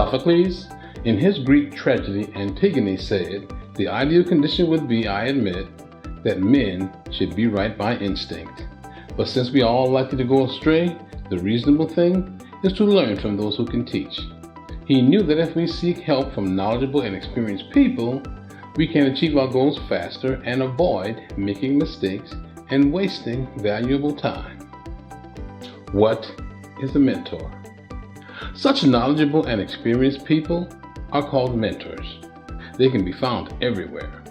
Sophocles, in his Greek tragedy Antigone, said, "The ideal condition would be, I admit, that men should be right by instinct. But since we are all likely to go astray, the reasonable thing is to learn from those who can teach." He knew that if we seek help from knowledgeable and experienced people, we can achieve our goals faster and avoid making mistakes and wasting valuable time. What is a mentor? Such knowledgeable and experienced people are called mentors. They can be found everywhere.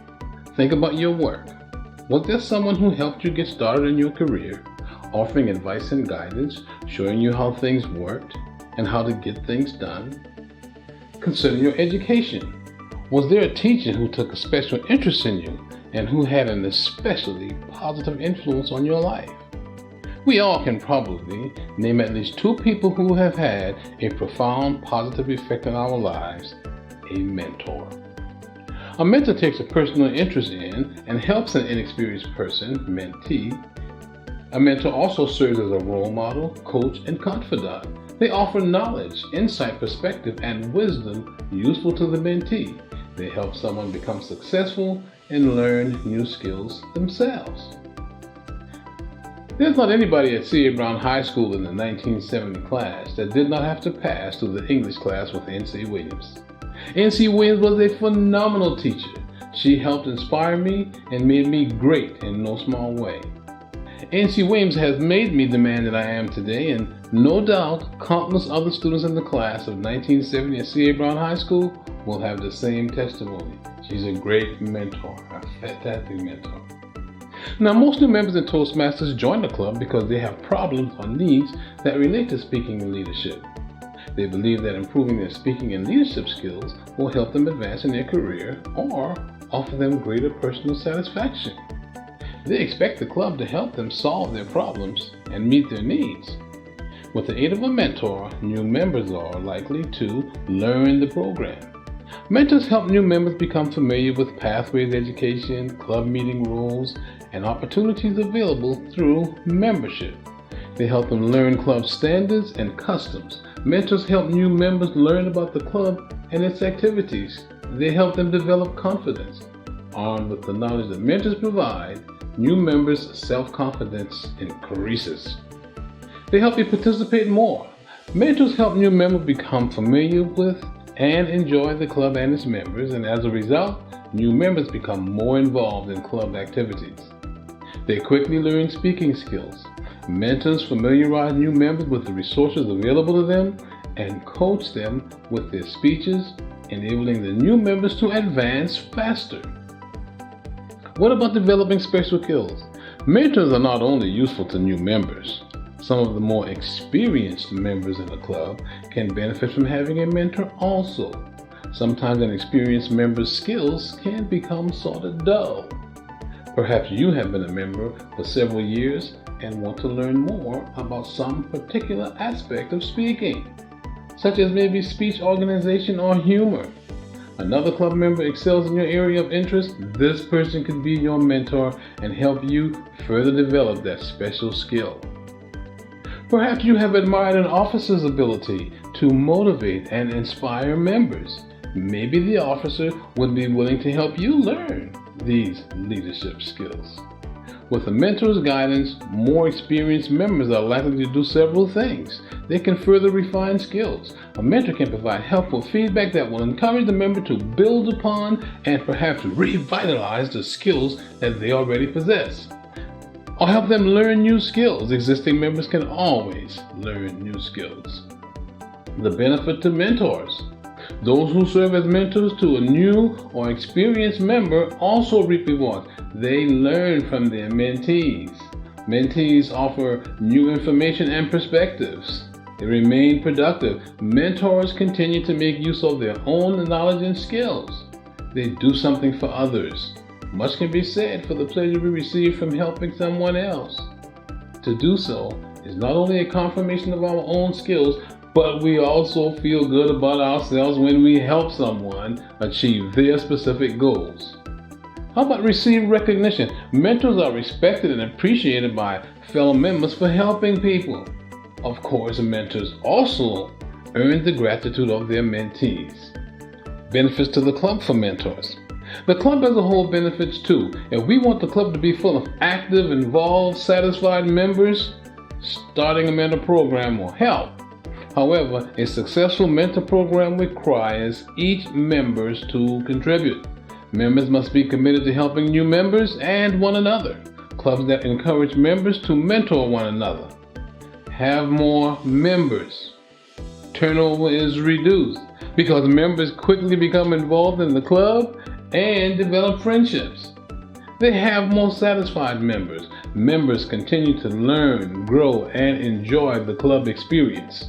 Think about your work. Was there someone who helped you get started in your career, offering advice and guidance, showing you how things worked and how to get things done? Consider your education. Was there a teacher who took a special interest in you and who had an especially positive influence on your life? We all can probably name at least 2 people who have had a profound positive effect on our lives: a mentor. A mentor takes a personal interest in and helps an inexperienced person, mentee. A mentor also serves as a role model, coach, and confidant. They offer knowledge, insight, perspective, and wisdom useful to the mentee. They help someone become successful and learn new skills themselves. There's not anybody at C.A. Brown High School in the 1970 class that did not have to pass through the English class with N.C. Williams. N.C. Williams was a phenomenal teacher. She helped inspire me and made me great in no small way. N.C. Williams has made me the man that I am today, and no doubt countless other students in the class of 1970 at C.A. Brown High School will have the same testimony. She's a great mentor, a fantastic mentor. Now, most new members in Toastmasters join the club because they have problems or needs that relate to speaking and leadership. They believe that improving their speaking and leadership skills will help them advance in their career or offer them greater personal satisfaction. They expect the club to help them solve their problems and meet their needs. With the aid of a mentor, new members are likely to learn the program. Mentors help new members become familiar with pathways education, club meeting rules, and opportunities available through membership. They help them learn club standards and customs. Mentors help new members learn about the club and its activities. They help them develop confidence. Armed with the knowledge that mentors provide, new members' self-confidence increases. They help you participate more. Mentors help new members become familiar with and enjoy the club and its members, and as a result, new members become more involved in club activities. They quickly learn speaking skills. Mentors familiarize new members with the resources available to them and coach them with their speeches, enabling the new members to advance faster. What about developing special skills? Mentors are not only useful to new members. Some of the more experienced members in the club can benefit from having a mentor also. Sometimes an experienced member's skills can become sort of dull. Perhaps you have been a member for several years and want to learn more about some particular aspect of speaking, such as maybe speech organization or humor. Another club member excels in your area of interest. This person could be your mentor and help you further develop that special skill. Perhaps you have admired an officer's ability to motivate and inspire members. Maybe the officer would be willing to help you learn these leadership skills. With a mentor's guidance, more experienced members are likely to do several things. They can further refine skills. A mentor can provide helpful feedback that will encourage the member to build upon and perhaps revitalize the skills that they already possess, or help them learn new skills. Existing members can always learn new skills. The benefit to mentors. Those who serve as mentors to a new or experienced member also reap rewards. They learn from their mentees. Mentees offer new information and perspectives. They remain productive. Mentors continue to make use of their own knowledge and skills. They do something for others. Much can be said for the pleasure we receive from helping someone else. To do so is not only a confirmation of our own skills, but we also feel good about ourselves when we help someone achieve their specific goals. How about receive recognition? Mentors are respected and appreciated by fellow members for helping people. Of course, mentors also earn the gratitude of their mentees. Benefits to the club for mentors. The club as a whole benefits too. If we want the club to be full of active, involved, satisfied members, starting a mentor program will help. However, a successful mentor program requires each member to contribute. Members must be committed to helping new members and one another. Clubs that encourage members to mentor one another have more members. Turnover is reduced because members quickly become involved in the club and develop friendships. They have more satisfied members. Members continue to learn, grow, and enjoy the club experience.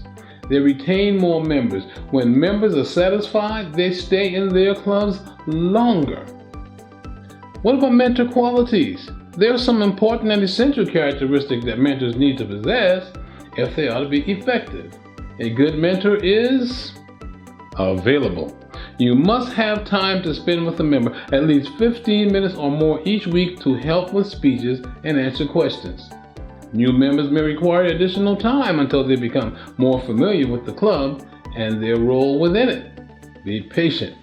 They retain more members. When members are satisfied, they stay in their clubs longer. What about mentor qualities? There are some important and essential characteristics that mentors need to possess if they are to be effective. A good mentor is available. You must have time to spend with a member, at least 15 minutes or more each week to help with speeches and answer questions. New members may require additional time until they become more familiar with the club and their role within it. Be patient.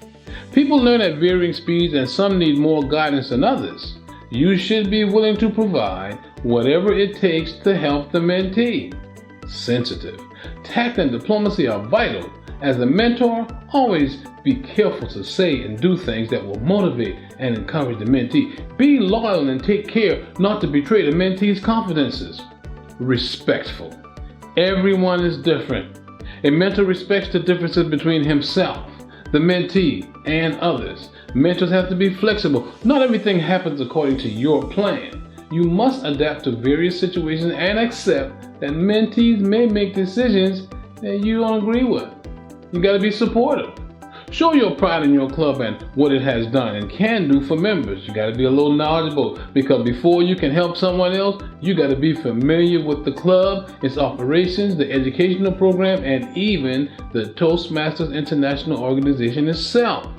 People learn at varying speeds and some need more guidance than others. You should be willing to provide whatever it takes to help the mentee. Sensitive. Tact and diplomacy are vital. As a mentor, always be careful to say and do things that will motivate and encourage the mentee. Be loyal and take care not to betray the mentee's confidences. Respectful. Everyone is different. A mentor respects the differences between himself, the mentee, and others. Mentors have to be flexible. Not everything happens according to your plan. You must adapt to various situations and accept that mentees may make decisions that you don't agree with. You got to be supportive. Show your pride in your club and what it has done and can do for members. You got to be a little knowledgeable because before you can help someone else, you got to be familiar with the club, its operations, the educational program, and even the Toastmasters International Organization itself.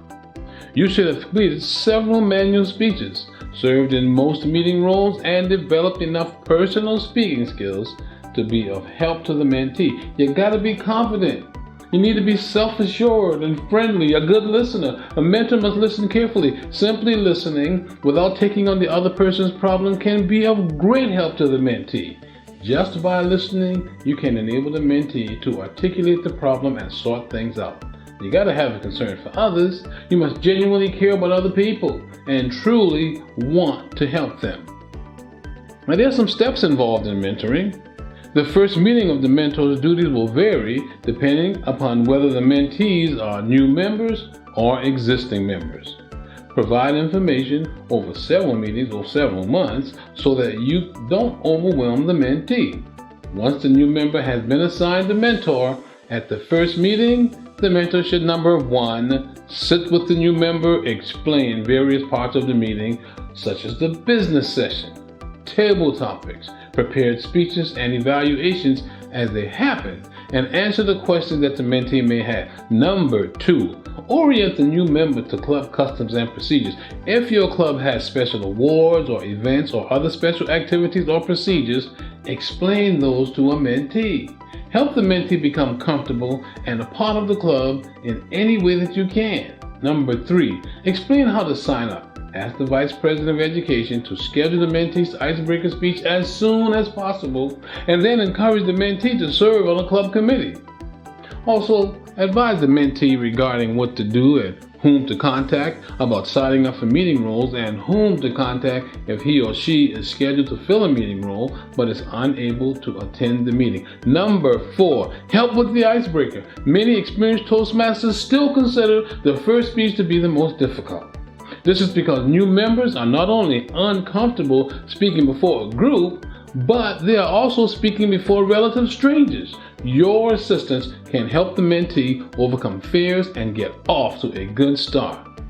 You should have completed several manual speeches, served in most meeting roles, and developed enough personal speaking skills to be of help to the mentee. You got to be confident. You need to be self-assured and friendly, a good listener. A mentor must listen carefully. Simply listening without taking on the other person's problem can be of great help to the mentee. Just by listening, you can enable the mentee to articulate the problem and sort things out. You got to have a concern for others. You must genuinely care about other people and truly want to help them. Now, there are some steps involved in mentoring. The first meeting of the mentor's duties will vary depending upon whether the mentees are new members or existing members. Provide information over several meetings or several months so that you don't overwhelm the mentee. Once the new member has been assigned a mentor, at the first meeting, the mentor should number 1, sit with the new member, explain various parts of the meeting, such as the business session, table topics, prepared speeches, and evaluations as they happen, and answer the questions that the mentee may have. Number 2, orient the new member to club customs and procedures. If your club has special awards or events or other special activities or procedures, explain those to a mentee. Help the mentee become comfortable and a part of the club in any way that you can. Number 3, explain how to sign up. Ask the Vice President of Education to schedule the mentee's icebreaker speech as soon as possible, and then encourage the mentee to serve on a club committee. Also, advise the mentee regarding what to do and whom to contact about signing up for meeting roles and whom to contact if he or she is scheduled to fill a meeting role but is unable to attend the meeting. Number 4, help with the icebreaker. Many experienced Toastmasters still consider the first speech to be the most difficult. This is because new members are not only uncomfortable speaking before a group, but they are also speaking before relative strangers. Your assistance can help the mentee overcome fears and get off to a good start.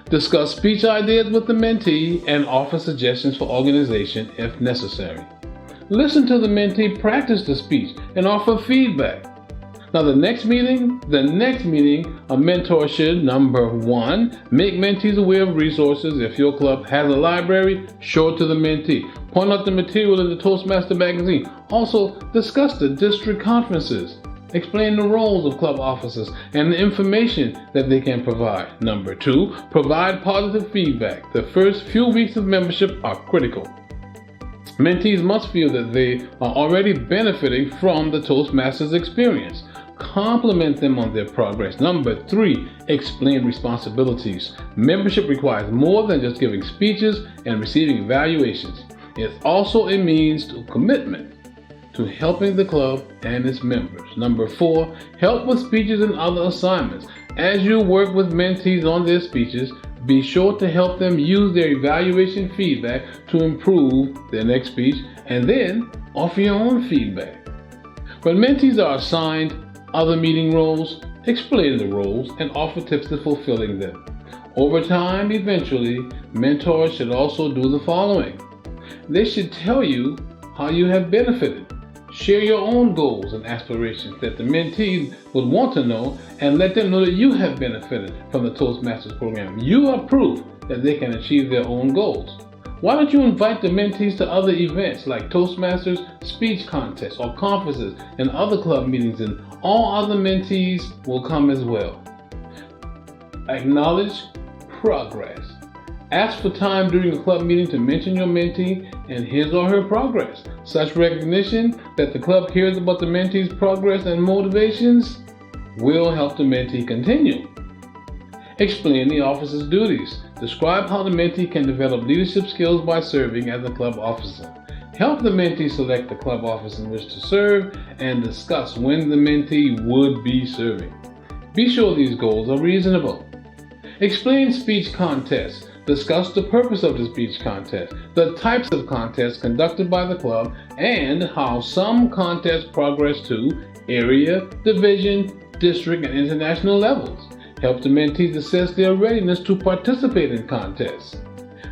Discuss speech ideas with the mentee and offer suggestions for organization if necessary. Listen to the mentee practice the speech and offer feedback. Now the next meeting, a mentor should, number 1, make mentees aware of resources. If your club has a library, show it to the mentee. Point out the material in the Toastmaster magazine. Also, discuss the district conferences. Explain the roles of club officers and the information that they can provide. Number 2, provide positive feedback. The first few weeks of membership are critical. Mentees must feel that they are already benefiting from the Toastmasters experience. Compliment them on their progress. Number 3, explain responsibilities. Membership requires more than just giving speeches and receiving evaluations. It's also a means to commitment to helping the club and its members. Number 4, help with speeches and other assignments. As you work with mentees on their speeches, be sure to help them use their evaluation feedback to improve their next speech, and then offer your own feedback. When mentees are assigned other meeting roles, explain the roles and offer tips to fulfilling them. Over time, eventually, mentors should also do the following. They should tell you how you have benefited. Share your own goals and aspirations that the mentees would want to know, and let them know that you have benefited from the Toastmasters program. You are proof that they can achieve their own goals. Why don't you invite the mentees to other events like Toastmasters speech contests or conferences and other club meetings, and all other mentees will come as well. Acknowledge progress. Ask for time during a club meeting to mention your mentee and his or her progress. Such recognition that the club cares about the mentee's progress and motivations will help the mentee continue. Explain the officer's duties. Describe how the mentee can develop leadership skills by serving as a club officer. Help the mentee select the club officer in which to serve and discuss when the mentee would be serving. Be sure these goals are reasonable. Explain speech contests. Discuss the purpose of the speech contest, the types of contests conducted by the club, and how some contests progress to area, division, district, and international levels. Help the mentees assess their readiness to participate in contests.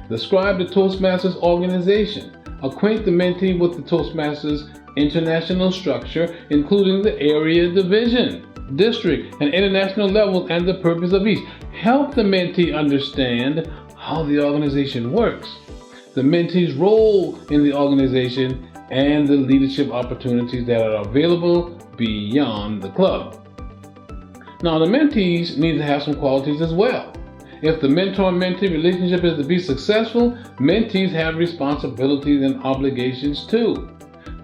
Describe the Toastmasters organization. Acquaint the mentee with the Toastmasters international structure, including the area, division, district, and international levels, and the purpose of each. Help the mentee understand how the organization works, the mentee's role in the organization, and the leadership opportunities that are available beyond the club. Now, the mentees need to have some qualities as well. If the mentor-mentee relationship is to be successful, mentees have responsibilities and obligations too.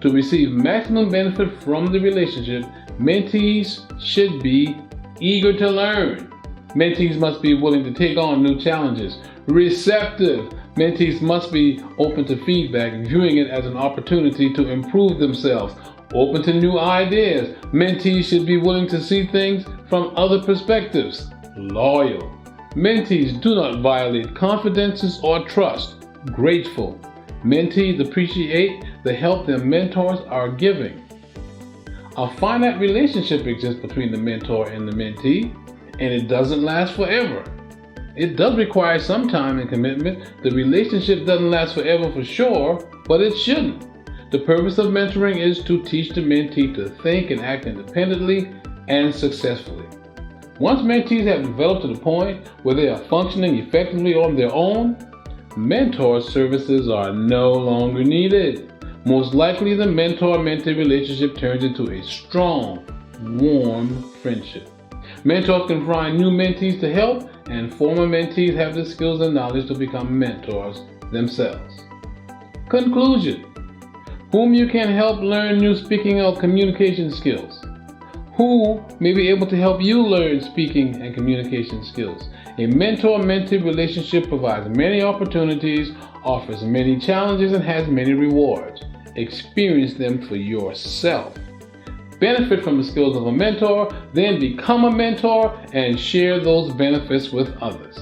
To receive maximum benefit from the relationship, mentees should be eager to learn. Mentees must be willing to take on new challenges. Receptive. Mentees must be open to feedback, viewing it as an opportunity to improve themselves. Open to new ideas. Mentees should be willing to see things from other perspectives. Loyal. Mentees do not violate confidences or trust. Grateful. Mentees appreciate the help their mentors are giving. A finite relationship exists between the mentor and the mentee, and it doesn't last forever. It does require some time and commitment. The relationship doesn't last forever for sure, but it shouldn't. The purpose of mentoring is to teach the mentee to think and act independently and successfully. Once mentees have developed to the point where they are functioning effectively on their own, mentor services are no longer needed. Most likely, the mentor-mentee relationship turns into a strong, warm friendship. Mentors can find new mentees to help, and former mentees have the skills and knowledge to become mentors themselves. Conclusion. Whom you can help learn new speaking or communication skills. Who may be able to help you learn speaking and communication skills. A mentor-mentee relationship provides many opportunities, offers many challenges, and has many rewards. Experience them for yourself. Benefit from the skills of a mentor, then become a mentor and share those benefits with others.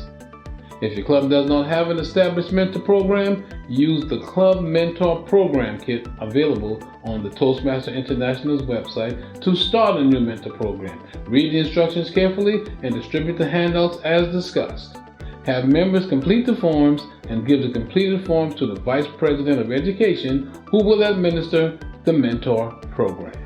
If your club does not have an established mentor program, use the Club Mentor Program Kit available on the Toastmasters International's website to start a new mentor program. Read the instructions carefully and distribute the handouts as discussed. Have members complete the forms and give the completed forms to the Vice President of Education, who will administer the mentor program.